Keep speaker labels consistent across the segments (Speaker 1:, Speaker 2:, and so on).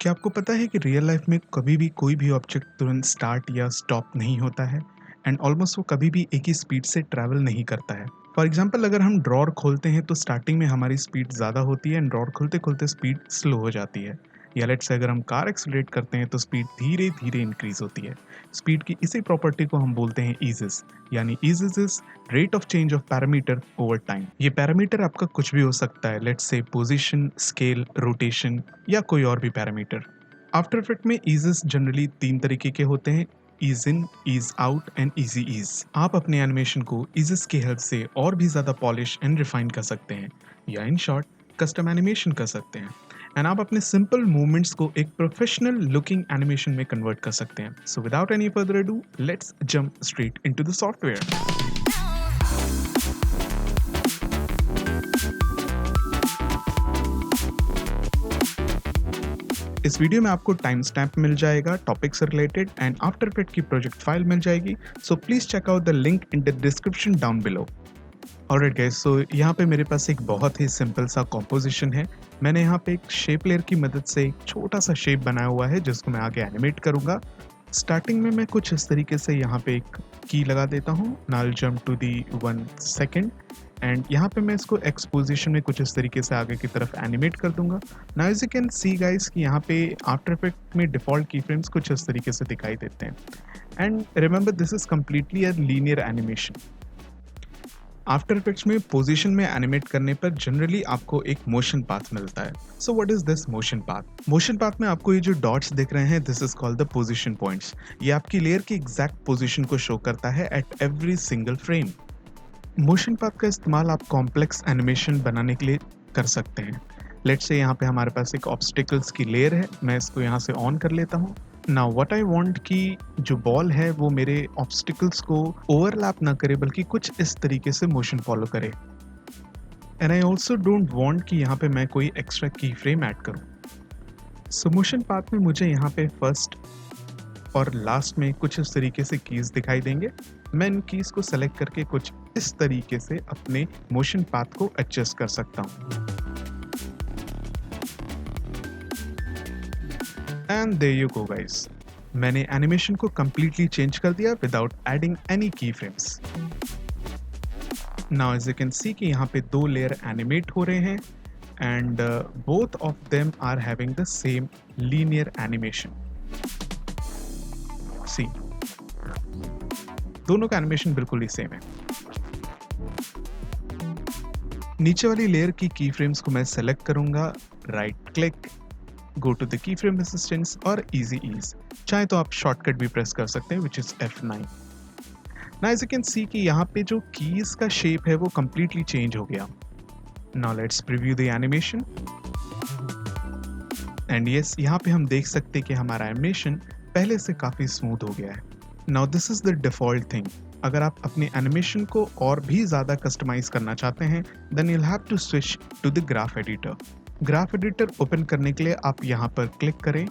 Speaker 1: क्या आपको पता है कि रियल लाइफ में कभी भी कोई भी ऑब्जेक्ट तुरंत स्टार्ट या स्टॉप नहीं होता है एंड ऑलमोस्ट वो कभी भी एक ही स्पीड से ट्रैवल नहीं करता है। फॉर एग्जांपल अगर हम ड्रॉर खोलते हैं तो स्टार्टिंग में हमारी स्पीड ज़्यादा होती है एंड ड्रॉर खोलते खोलते स्पीड स्लो हो जाती है। या लेट्स से अगर हम कार एक्सीलरेट करते हैं तो स्पीड धीरे धीरे इंक्रीज होती है। स्पीड की इसी प्रॉपर्टी को हम बोलते हैं ईजेस, यानी eases is rate of change of parameter over time. ये पैरामीटर आपका कुछ भी हो सकता है, let's say position, scale, rotation या कोई और भी पैरामीटर। आफ्टर इफेक्ट में ईजेस जनरली तीन तरीके के होते हैं: ease in, ease out and easy ease. आप अपने एनिमेशन को ईजेस की हेल्प से और भी ज्यादा पॉलिश एंड रिफाइन कर सकते हैं, या इन शॉर्ट कस्टम एनिमेशन कर सकते हैं। एंड आप अपने सिंपल मूवमेंट्स को एक प्रोफेशनल लुकिंग एनिमेशन में कन्वर्ट कर सकते हैं। So without any further ado, let's jump straight into the software. इस वीडियो में आपको टाइम स्टैम्प मिल जाएगा, टॉपिक से रिलेटेड, एंड आफ्टर इफेक्ट की प्रोजेक्ट फाइल मिल जाएगी। So please check out the link in the description down below. Alright guys, so यहाँ पे मेरे पास एक बहुत ही सिंपल सा कॉम्पोजिशन है। मैंने यहाँ पे एक शेप लेयर की मदद से एक छोटा सा शेप बनाया हुआ है जिसको मैं आगे एनिमेट करूंगा। स्टार्टिंग में मैं कुछ इस तरीके से यहाँ पे एक की लगा देता हूँ, नाल jump to the 1 second, and यहाँ पे मैं इसको एक्सपोजिशन में कुछ इस तरीके से आगे की तरफ एनिमेट कर दूंगा। Now as you can see guys कि यहाँ पे आफ्टर इफेक्ट में डिफॉल्ट की फ्रेम्स कुछ इस तरीके से दिखाई देते हैं। And remember this is completely a linear animation. After Effects में पोजीशन में एनिमेट करने पर जनरली आपको एक मोशन पाथ मिलता है। So what is this motion path? Motion path में आपको ये जो डॉट्स दिख रहे हैं, this is called the position points. ये आपकी लेयर की एग्जैक्ट पोजीशन को शो करता है at every single frame. Motion path का इस्तेमाल आप कॉम्प्लेक्स एनिमेशन बनाने के लिए कर सकते हैं। लेट्स से यहाँ पे हमारे पास एक ऑब्स्टिकल्स की लेयर है, मैं इसको यहाँ से ऑन कर लेता हूँ। नाउ व्हाट आई वांट कि जो बॉल है वो मेरे ऑब्स्टिकल्स को ओवरलैप ना करे बल्कि कुछ इस तरीके से मोशन फॉलो करे। And I also don't want कि यहाँ पे मैं कोई एक्स्ट्रा की फ्रेम ऐड करूँ। सो मोशन पाथ में मुझे यहाँ पे फर्स्ट और लास्ट में कुछ इस तरीके से कीज दिखाई देंगे। मैं इन कीज को सेलेक्ट करके कुछ इस तरीके से अपने मोशन पाथ को एडजस्ट कर सकता हूँ। And there you go guys, मैंने एनिमेशन को कंप्लीटली चेंज कर दिया without adding any key frames. Now as you can see कि यहाँ पे दो लेयर एनिमेट हो रहे हैं and both of them are having the same linear animation. See, दोनों का एनिमेशन बिल्कुल ही सेम है। नीचे वाली लेयर की की फ्रेम्स को मैं सेलेक्ट करूंगा, right click, go to the key frame assistance और इजी ईज। चाहे तो आप शॉर्टकट भी प्रेस कर सकते हैं, which is F9। Now as you can see कि यहाँ पे जो कीज का शेप है वो कंप्लीटली चेंज हो गया। Now let's preview the animation. And yes, यहाँ पे हम देख सकते हैं कि हमारा एनिमेशन पहले से काफी स्मूथ हो गया है। Now this is the default thing. अगर आप अपने एनिमेशन को और भी ज्यादा कस्टमाइज करना चाहते हैं then you'll have to switch to the graph editor. Graph editor open करने के लिए आप यहाँ पर क्लिक करें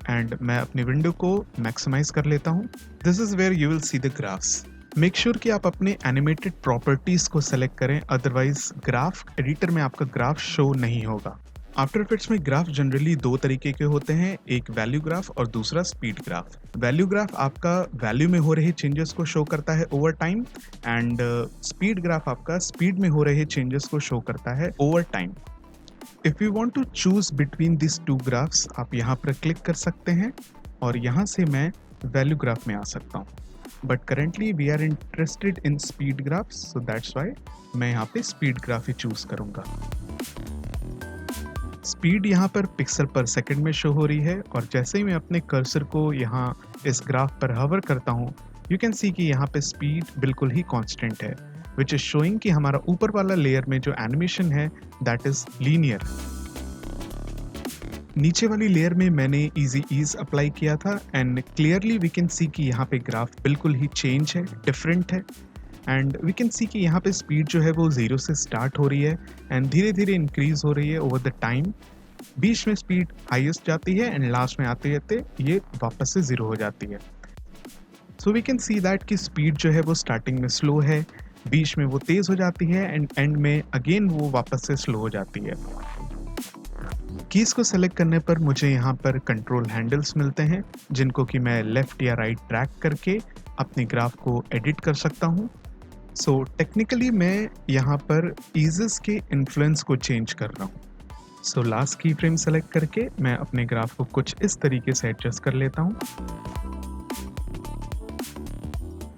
Speaker 1: एंड मैं अपनी विंडो को मैक्सिमाइज कर लेता हूँ। This is where you will see the graphs. Make sure कि आप अपने एनिमेटेड प्रॉपर्टीज को सेलेक्ट करें, अदरवाइज ग्राफ एडिटर में आपका ग्राफ शो नहीं होगा। आफ्टर इफेक्ट्स में ग्राफ जनरली दो तरीके के होते हैं, एक वैल्यू ग्राफ और दूसरा स्पीड ग्राफ। वैल्यू ग्राफ आपका वैल्यू में हो रहे चेंजेस को शो करता है over time, and speed graph आपका स्पीड में हो रहे चेंजेस को शो करता है over time. If you want to choose between this two graphs, आप यहाँ पर क्लिक कर सकते हैं और यहाँ से मैं वैल्यू ग्राफ में आ सकता हूँ। But currently we are interested in speed graph, so that's why मैं यहाँ पे स्पीड ग्राफ ही चूज करूंगा। स्पीड यहाँ पर पिक्सल पर सेकंड में शो हो रही है और जैसे ही मैं अपने कर्सर को यहाँ इस ग्राफ पर हवर करता हूँ, यू कैन सी कि यहाँ पे स्पीड बिल्कुल ही कांस्टेंट है, विच इज शोइंग कि हमारा ऊपर वाला लेयर में जो एनिमेशन है दैट इज लीनियर। नीचे वाली लेयर में मैंने इजी ईज अप्लाई किया था and clearly we can see कि यहाँ पे ग्राफ बिल्कुल ही चेंज है, डिफरेंट है। एंड वी कैन सी कि यहाँ पे स्पीड जो है वो 0 से स्टार्ट हो रही है एंड धीरे धीरे इंक्रीज हो रही है ओवर द टाइम। बीच में स्पीड हाईएस्ट जाती है एंड लास्ट में आते आते ये वापस से 0 हो जाती है। So we can see that कि स्पीड जो है वो स्टार्टिंग में स्लो है, बीच में वो तेज हो जाती है एंड एंड में अगेन वो वापस से स्लो हो जाती है। कीज़ को सेलेक्ट करने पर मुझे यहाँ पर कंट्रोल हैंडल्स मिलते हैं, जिनको कि मैं लेफ्ट या राइट ड्रैग करके अपने ग्राफ को एडिट कर सकता हूँ। सो टेक्निकली मैं यहाँ पर ईजेस के इन्फ्लुएंस को चेंज कर रहा हूँ। So last key frame select करके मैं अपने ग्राफ को कुछ इस तरीके से एडजस्ट कर लेता हूँ।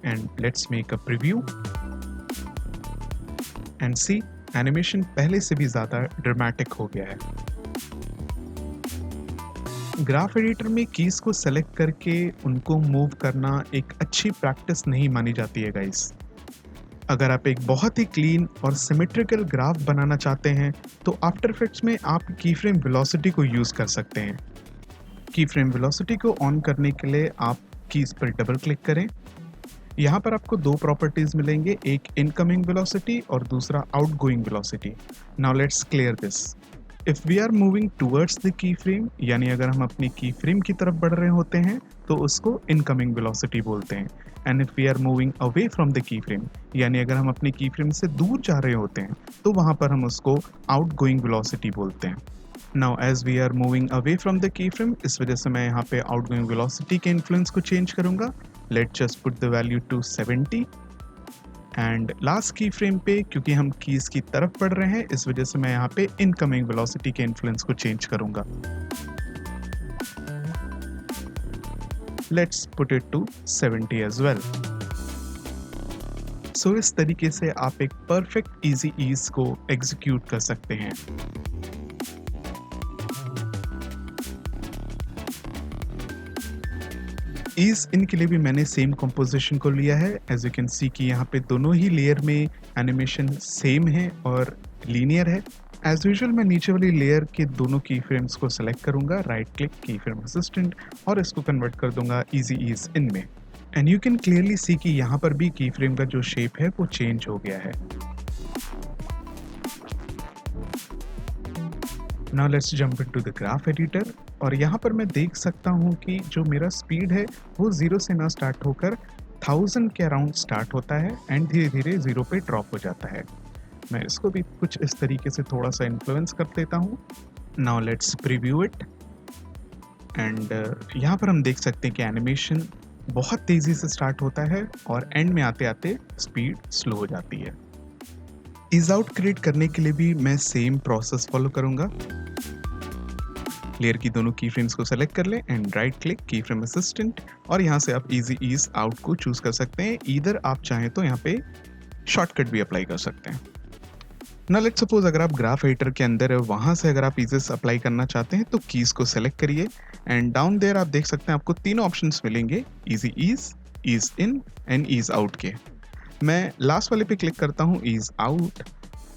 Speaker 1: And let's make a preview and see, animation पहले से भी ज़्यादा ड्रामेटिक हो गया है। ग्राफ एडिटर में कीज़ को सेलेक्ट करके उनको मूव करना एक अच्छी प्रैक्टिस नहीं मानी जाती है गाइस। अगर आप एक बहुत ही क्लीन और सिमेट्रिकल ग्राफ बनाना चाहते हैं तो आफ्टर इफेक्ट्स में आप की फ्रेम वेलोसिटी को यूज़ कर सकते हैं। की फ्रेम वेलोसिटी को ऑन करने के लिए आप कीज़ पर डबल क्लिक करें। यहाँ पर आपको दो प्रॉपर्टीज मिलेंगे, एक इनकमिंग वेलोसिटी और दूसरा outgoing velocity. Now let's clear this. If we are moving towards the key frame, यानी अगर हम अपनी की फ्रेम की तरफ बढ़ रहे होते हैं तो उसको इनकमिंग वेलोसिटी बोलते हैं। And if we are moving away from the key frame, यानी अगर हम अपनी की फ्रेम से दूर जा रहे होते हैं तो वहां पर हम उसको आउटगोइंग वेलोसिटी बोलते हैं। Now as we are moving away from the key frame, इस वजह से मैं यहाँ पे आउटगोइंग वेलोसिटी के इन्फ्लुएंस को चेंज करूंगा। Let's just put the value to 70। And last key frame पे क्योंकि हम कीज की तरफ बढ़ रहे हैं, इस वजह से मैं यहाँ पे इनकमिंग वेलोसिटी के इन्फ्लुएंस को चेंज करूंगा। Let's put it to 70 as well. So इस तरीके से आप एक परफेक्ट इजी ईज को एग्जीक्यूट कर सकते हैं। ईज इन के लिए भी मैंने सेम कंपोजिशन को लिया है। एज यू कैन सी कि यहाँ पे दोनों ही लेयर में एनिमेशन सेम है और लीनियर है। एज यूजुअल मैं नीचे वाली लेयर के दोनों की फ्रेम्स को सेलेक्ट करूंगा, राइट क्लिक की फ्रेम असिस्टेंट, और इसको कन्वर्ट कर दूंगा इजी ईज इन में। And you can clearly see कि यहाँ पर भी की फ्रेम का जो शेप है वो चेंज हो गया है। Now let's jump into the graph editor, और यहाँ पर मैं देख सकता हूँ कि जो मेरा स्पीड है वो 0 से ना स्टार्ट होकर 1000 के अराउंड स्टार्ट होता है एंड धीरे धीरे 0 पे ड्रॉप हो जाता है। मैं इसको भी कुछ इस तरीके से थोड़ा सा इन्फ्लुएंस कर देता हूँ। Now let's preview it and यहाँ पर हम देख सकते हैं कि एनिमेशन बहुत तेज़ी से स्टार्ट होता है और एंड में आते आते स्पीड स्लो हो जाती है। ईज आउट क्रिएट करने के लिए भी मैं सेम प्रोसेस फॉलो करूंगा। लेयर की दोनों की फ्रेम्स को सेलेक्ट कर लें एंड राइट क्लिक की फ्रेम असिस्टेंट, और यहाँ से आप इजी ईज आउट को चूज कर सकते हैं। ईदर आप चाहें तो यहाँ पे शॉर्टकट भी अप्लाई कर सकते हैं। ना लेट्स सपोज अगर आप ग्राफ एडिटर के अंदर है, वहां से अगर आप ईजेस अप्लाई करना चाहते हैं तो कीज को सेलेक्ट करिए एंड डाउन देयर आप देख सकते हैं आपको तीनों ऑप्शंस मिलेंगे, easy ease, ease in and ease out के। मैं लास्ट वाले पे क्लिक करता हूँ, ईज आउट,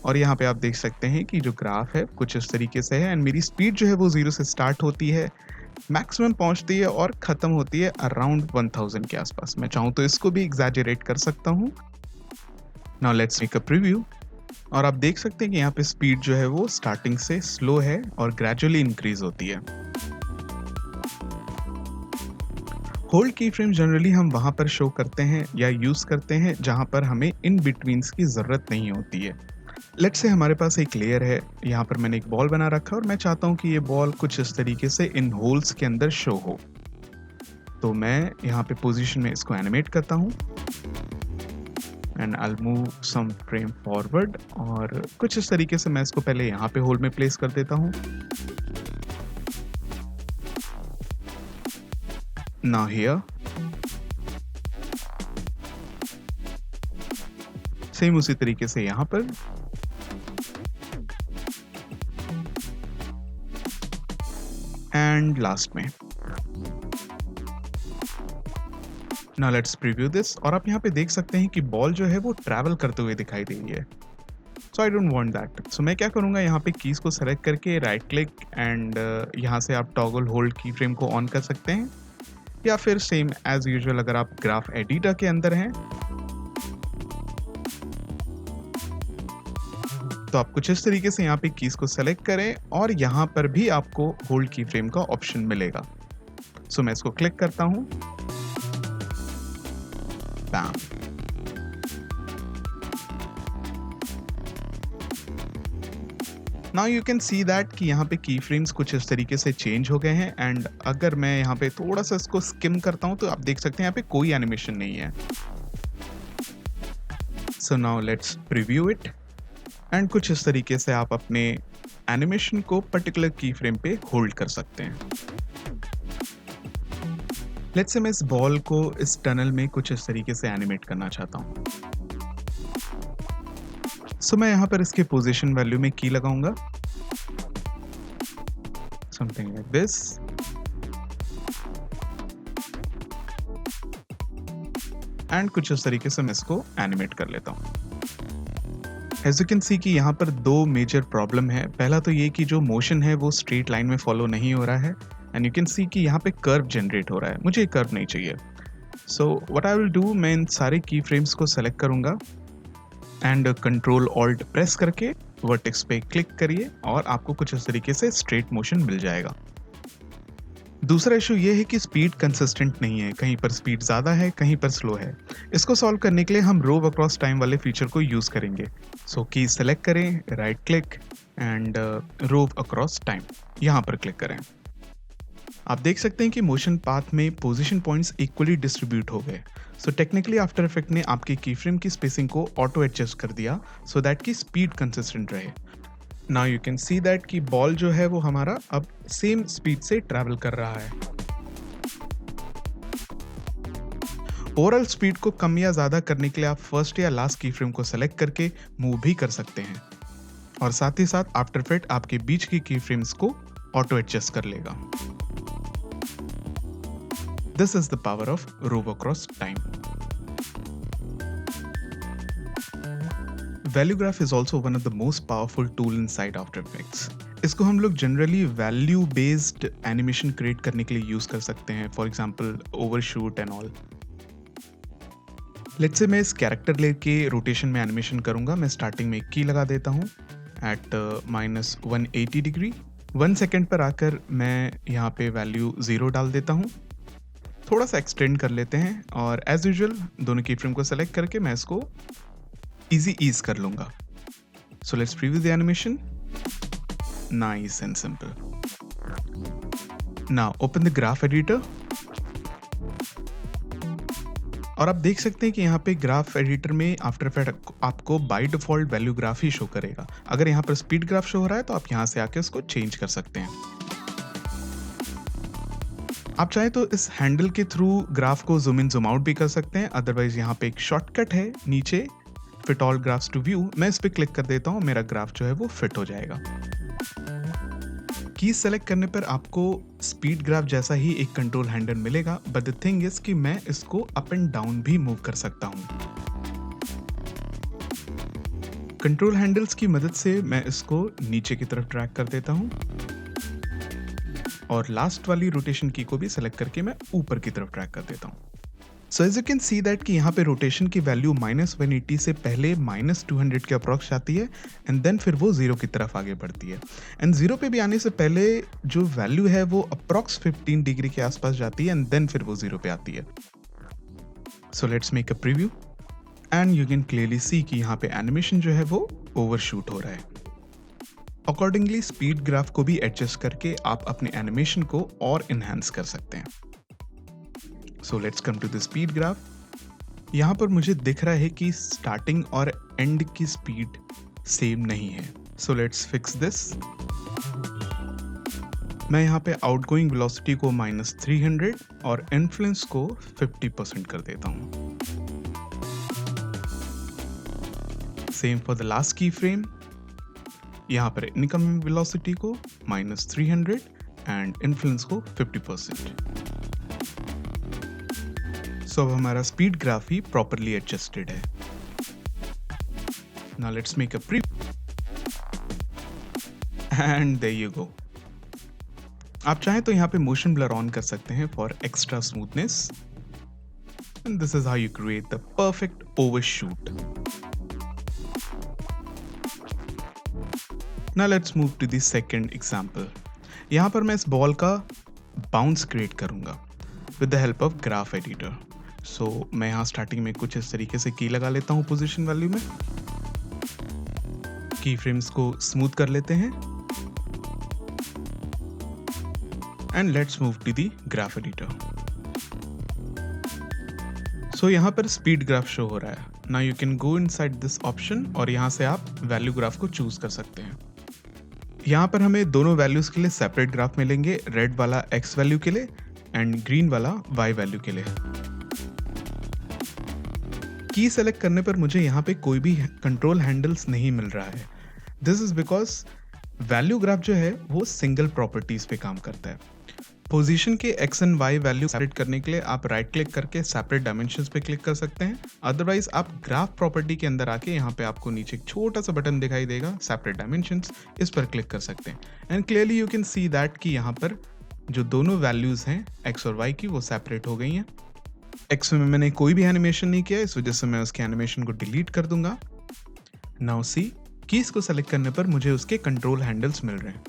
Speaker 1: और यहाँ पे आप देख सकते हैं कि जो ग्राफ है कुछ इस तरीके से है एंड मेरी स्पीड जो है वो 0 से स्टार्ट होती है, मैक्सिमम पहुँचती है और ख़त्म होती है अराउंड 1000 के आसपास। मैं चाहूँ तो इसको भी एग्जैजरेट कर सकता हूँ। Now let's make a preview, और आप देख सकते हैं कि यहाँ पे स्पीड जो है वो स्टार्टिंग से स्लो है और ग्रेजुअली इंक्रीज होती है। होल्ड की फ्रेम जनरली हम वहां पर शो करते हैं या यूज करते हैं जहां पर हमें इन बिटवीन्स की जरूरत नहीं होती है। लेट्स से हमारे पास एक लेयर है, यहाँ पर मैंने एक बॉल बना रखा है और मैं चाहता हूँ कि ये बॉल कुछ इस तरीके से इन होल्स के अंदर शो हो। तो मैं यहाँ पे पोजीशन में इसको एनिमेट करता हूँ and I will move some frame forward, और कुछ इस तरीके से मैं इसको पहले यहाँ पे होल में प्लेस कर देता हूँ। नाउ हियर सेम उसी तरीके से यहाँ पर, एंड लास्ट में। नाउ लेट्स प्रीव्यू दिस, और आप यहाँ पे देख सकते हैं कि बॉल जो है वो ट्रैवल करते हुए दिखाई दे रही है। सो आई डोंट वांट दैट। सो मैं क्या करूँगा, यहाँ पे कीज को सेलेक्ट करके राइट क्लिक एंड यहाँ से आप टॉगल होल्ड की फ्रेम को ऑन कर सकते हैं, या फिर सेम एज यूजुअल अगर आप ग्राफ एडिटर के अंदर हैं तो आप कुछ इस तरीके से यहाँ पे कीज को सेलेक्ट करें और यहाँ पर भी आपको होल्ड की फ्रेम का ऑप्शन मिलेगा। सो मैं इसको क्लिक करता हूँ, bam. Now you can see that कि यहाँ पे की फ्रेम्स कुछ इस तरीके से चेंज हो गए हैं एंड अगर मैं यहाँ पे थोड़ा सा इसको स्किम करता हूँ तो आप देख सकते हैं यहाँ पे कोई एनिमेशन नहीं है। So now let's preview it and कुछ इस तरीके से आप अपने एनिमेशन को पर्टिकुलर की फ्रेम पे होल्ड कर सकते हैं। लेट्स से मैं इस बॉल को इस टनल में कुछ इस तरीके से एनिमेट करना चाहता हूँ। सो मैं यहाँ पर इसके पोजीशन वैल्यू में की लगाऊंगा, समथिंग लाइक दिस। एंड कुछ इस तरीके से मैं इसको एनिमेट कर लेता हूँ। एज यू कैन सी कि यहाँ पर दो मेजर प्रॉब्लम है। पहला तो ये कि जो मोशन है वो स्ट्रेट लाइन में फॉलो नहीं हो रहा है एंड यू कैन सी कि यहाँ पे कर्व जनरेट हो रहा है। मुझे कर्व नहीं चाहिए। So what I will do, मैं इन सारे की फ्रेम्स को सेलेक्ट करूंगा एंड कंट्रोल ऑल्ट प्रेस करके वर्टेक्स पे क्लिक करिए और आपको कुछ इस तरीके से स्ट्रेट मोशन मिल जाएगा। दूसरा इशू ये है कि स्पीड कंसिस्टेंट नहीं है, कहीं पर स्पीड ज़्यादा है, कहीं पर स्लो है। इसको सॉल्व करने के लिए हम रोव अक्रॉस टाइम वाले फीचर को यूज़ करेंगे। सो की सेलेक्ट करें, right click and row across time, यहाँ पर क्लिक करें। आप देख सकते हैं कि मोशन पाथ में पोजीशन पॉइंट्स इक्वली डिस्ट्रीब्यूट हो गए। सो टेक्निकली आफ्टर इफेक्ट ने आपकी की फ्रेम की स्पेसिंग को ऑटो एडजस्ट कर दिया सो दैट की स्पीड कंसिस्टेंट रहे। Now you can see that कि बॉल जो है वो हमारा अब सेम स्पीड से ट्रैवल कर रहा है। ओवरऑल स्पीड को कम या ज्यादा करने के लिए आप फर्स्ट या लास्ट की फ्रेम को सेलेक्ट करके मूव भी कर सकते हैं और साथ ही साथ आफ्टर इफेक्ट आपके बीच की फ्रेम्स को ऑटो एडजस्ट कर लेगा। This is the power of Rove Across Time. Value Graph is also one of the most powerful tool inside After Effects. इसको हम लोग generally value based animation create करने के लिए यूज कर सकते हैं, for example overshoot and all. Let's say मैं इस कैरेक्टर लेके रोटेशन में एनिमेशन करूंगा। मैं स्टार्टिंग में एक की लगा देता हूँ एट -180 डिग्री। 1 सेकेंड पर आकर मैं यहाँ पे वैल्यू 0 डाल देता हूँ। थोड़ा सा एक्सटेंड कर लेते हैं और एज यूजुअल दोनों की फ्रेम को सेलेक्ट करके मैं इसको इजी ईज कर लूंगा। So let's preview the animation. Nice and simple. Now open the graph editor और आप देख सकते हैं कि यहाँ पे ग्राफ एडिटर में आफ्टर इफेक्ट आपको by default value graph he show करेगा। अगर यहाँ पर स्पीड ग्राफ शो हो रहा है तो आप यहाँ से आके इसको चेंज कर सकते हैं। आप चाहे तो इस हैंडल के थ्रू ग्राफ को जूम इन जूम आउट भी कर सकते हैं। अदरवाइज यहाँ पे एक शॉर्टकट है नीचे, fit all graphs to view. मैं इस पे क्लिक कर देता हूँ, मेरा ग्राफ जो है वो फिट हो जाएगा। की सेलेक्ट करने पर आपको स्पीड ग्राफ जैसा ही एक कंट्रोल हैंडल मिलेगा, बट द थिंग इज कि मैं इसको अप एंड डाउन भी मूव कर सकता हूँ। कंट्रोल हैंडल्स की मदद से मैं इसको नीचे की तरफ ड्रैग कर देता हूँ और लास्ट वाली रोटेशन की को भी सेलेक्ट करके मैं ऊपर की तरफ ट्रैक कर देता हूँ। So as you can see that कि यहाँ पे रोटेशन की वैल्यू -180 से पहले -200 के अप्रॉक्स आती है एंड देन फिर वो 0 की तरफ आगे बढ़ती है एंड 0 पे भी आने से पहले जो वैल्यू है वो अप्रॉक्स 15 डिग्री के आसपास जाती है एंड देन फिर वो 0 पे आती है। So let's make a preview and you can clearly see कि यहाँ पे एनिमेशन जो है वो ओवरशूट हो रहा है। अकॉर्डिंगली स्पीड ग्राफ को भी एडजस्ट करके आप अपने एनिमेशन को और इनहैंस कर सकते हैं। So let's come to the speed graph. यहाँ पर मुझे दिख रहा है कि स्टार्टिंग और एंड की स्पीड सेम नहीं है। So let's fix this. मैं यहाँ पे आउटगोइंग वेलोसिटी को -300 और इन्फ्लुएंस को 50% कर देता हूँ। Same for the last key frame. यहाँ पर इनकमिंग वेलोसिटी को -300 एंड इन्फ्लुएंस को 50%। सो अब हमारा स्पीड ग्राफ ही प्रॉपरली एडजस्टेड है। Now let's make a preview and there you go. आप चाहें तो यहाँ पे मोशन ब्लर ऑन कर सकते हैं for extra smoothness and this is how you create the perfect overshoot. Now let's move to the second example. यहाँ पर मैं इस बॉल का बाउंस क्रिएट करूँगा with the help of graph editor. So मैं यहाँ स्टार्टिंग में कुछ इस तरीके से की लगा लेता हूँ पोजीशन वैल्यू में। की फ्रेम्स को स्मूथ कर लेते हैं and let's move to the graph editor. So यहाँ पर स्पीड ग्राफ शो हो रहा है। Now you can go inside this option और यहाँ से आप वैल्यू ग्राफ को चूज कर सकते हैं। यहाँ पर हमें दोनों वैल्यूज के लिए सेपरेट ग्राफ मिलेंगे, रेड वाला एक्स वैल्यू के लिए एंड ग्रीन वाला वाई वैल्यू के लिए। की सेलेक्ट करने पर मुझे यहाँ पे कोई भी कंट्रोल हैंडल्स नहीं मिल रहा है। This is because value graph जो है वो सिंगल प्रॉपर्टीज पे काम करता है। पोजीशन के X and Y value separate करने के लिए आप राइट क्लिक करके सेपरेट डायमेंशंस पे क्लिक कर सकते हैं। अदरवाइज आप ग्राफ प्रॉपर्टी के अंदर आके यहाँ पे आपको नीचे एक छोटा सा बटन दिखाई देगा सेपरेट डायमेंशंस, इस पर क्लिक कर सकते हैं and clearly you can see that कि यहाँ पर जो दोनों वैल्यूज हैं एक्स और वाई की वो सेपरेट हो गई हैं। एक्स में मैंने कोई भी एनिमेशन नहीं किया, इस वजह से मैं उसके एनिमेशन को डिलीट कर दूंगा। नाउ सी कीज को सेलेक्ट करने पर मुझे उसके कंट्रोल हैंडल्स मिल रहे हैं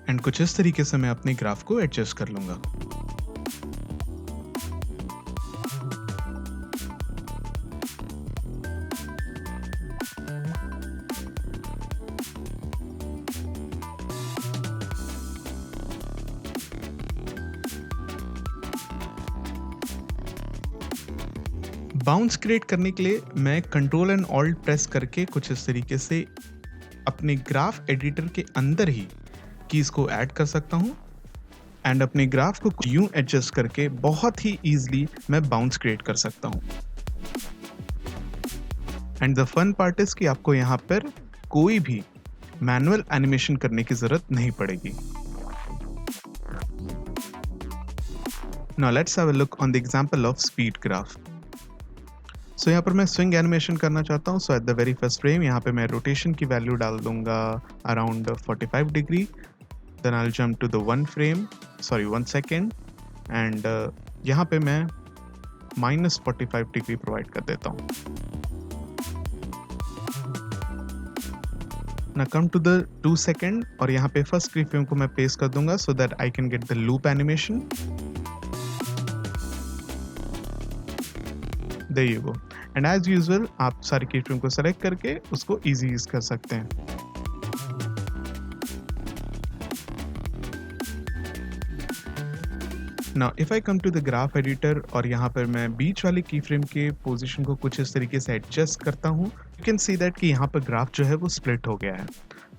Speaker 1: एंड कुछ इस तरीके से मैं अपने ग्राफ को एडजस्ट कर लूंगा। बाउंस क्रिएट करने के लिए मैं कंट्रोल एंड ऑल्ट प्रेस करके कुछ इस तरीके से अपने ग्राफ एडिटर के अंदर ही कीज को ऐड कर सकता हूं एंड अपने ग्राफ को यूं एडजस्ट करके बहुत ही इजीली मैं बाउंस क्रिएट कर सकता हूं। And the fun part is कि आपको यहां पर कोई भी मैनुअल एनिमेशन करने की जरूरत नहीं पड़ेगी। Now let's have a look on the example of speed graph. So यहाँ पर मैं स्विंग एनिमेशन करना चाहता हूँ। So at the very first frame यहाँ पे मैं रोटेशन की वैल्यू डाल दूंगा around 45 degree. Then I will jump to the 1 second and यहाँ पे मैं -45 डिग्री प्रोवाइड कर देता हूँ। ना कम टू द 2 सेकेंड और यहाँ पे फर्स्ट की फ्रेम को मैं पेस्ट कर दूंगा so that I can get the loop animation. There you go. And as usual, आप सारी की फ्रेम को सेलेक्ट करके उसको इजी यूज कर सकते हैं। Now, if I come to the graph editor और यहाँ पर मैं बीच वाली की फ्रेम के पोजीशन को कुछ इस तरीके से एडजस्ट करता हूँ, you can see that कि यहाँ पर ग्राफ जो है वो स्प्लिट हो गया है।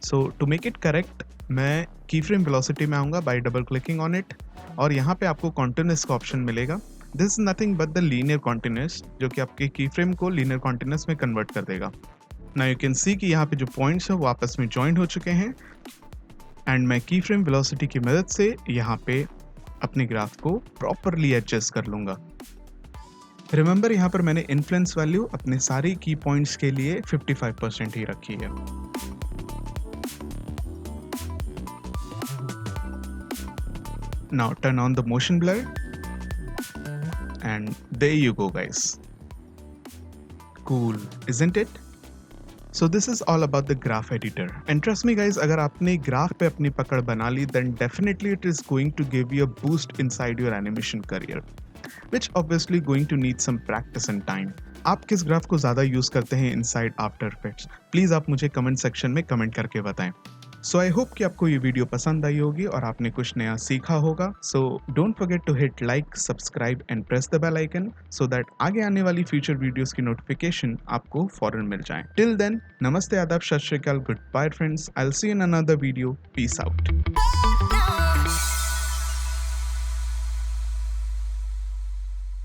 Speaker 1: So to make it correct, मैं की फ्रेम वेलोसिटी में आऊँगा by double clicking on it और यहाँ पे आपको continuous का ऑप्शन मिलेगा। This is nothing but the linear continuous, जो कि आपके की फ्रेम को लीनियर कॉन्टिन्यूस में कन्वर्ट कर देगा। नाउ यू कैन सी कि यहाँ पे जो पॉइंट्स हैं वो आपस में ज्वाइंट हो चुके हैं एंड मैं की फ्रेम वेलोसिटी की मदद से यहाँ पे अपने ग्राफ को प्रॉपरली एडजस्ट कर लूंगा। रिमेंबर यहाँ पर मैंने इन्फ्लुएंस वैल्यू अपने सारे की पॉइंट्स के लिए 55% ही रखी है। Now turn on the motion blur and there you go guys. Cool, isn't it? So this is all about the graph editor and trust me guys, अगर आपने ग्राफ पे अपनी पकड़ बना ली then definitely it is going to give you a boost inside your animation career, which obviously going to need some practice and time. आप किस graph को ज़्यादा यूज करते हैं इनसाइड आफ्टर इफेक्ट्स, प्लीज़ आप मुझे कमेंट सेक्शन में comment करके बताएं। सो आई होप कि आपको ये वीडियो पसंद आई होगी और आपने कुछ नया सीखा होगा। So don't forget to hit like, subscribe and press the bell icon so that आगे आने वाली फ्यूचर वीडियोस की नोटिफिकेशन आपको फौरन मिल जाए। टिल देन, नमस्ते, आदाब, सत श्री अकाल, goodbye friends, I will see you in another video, peace out.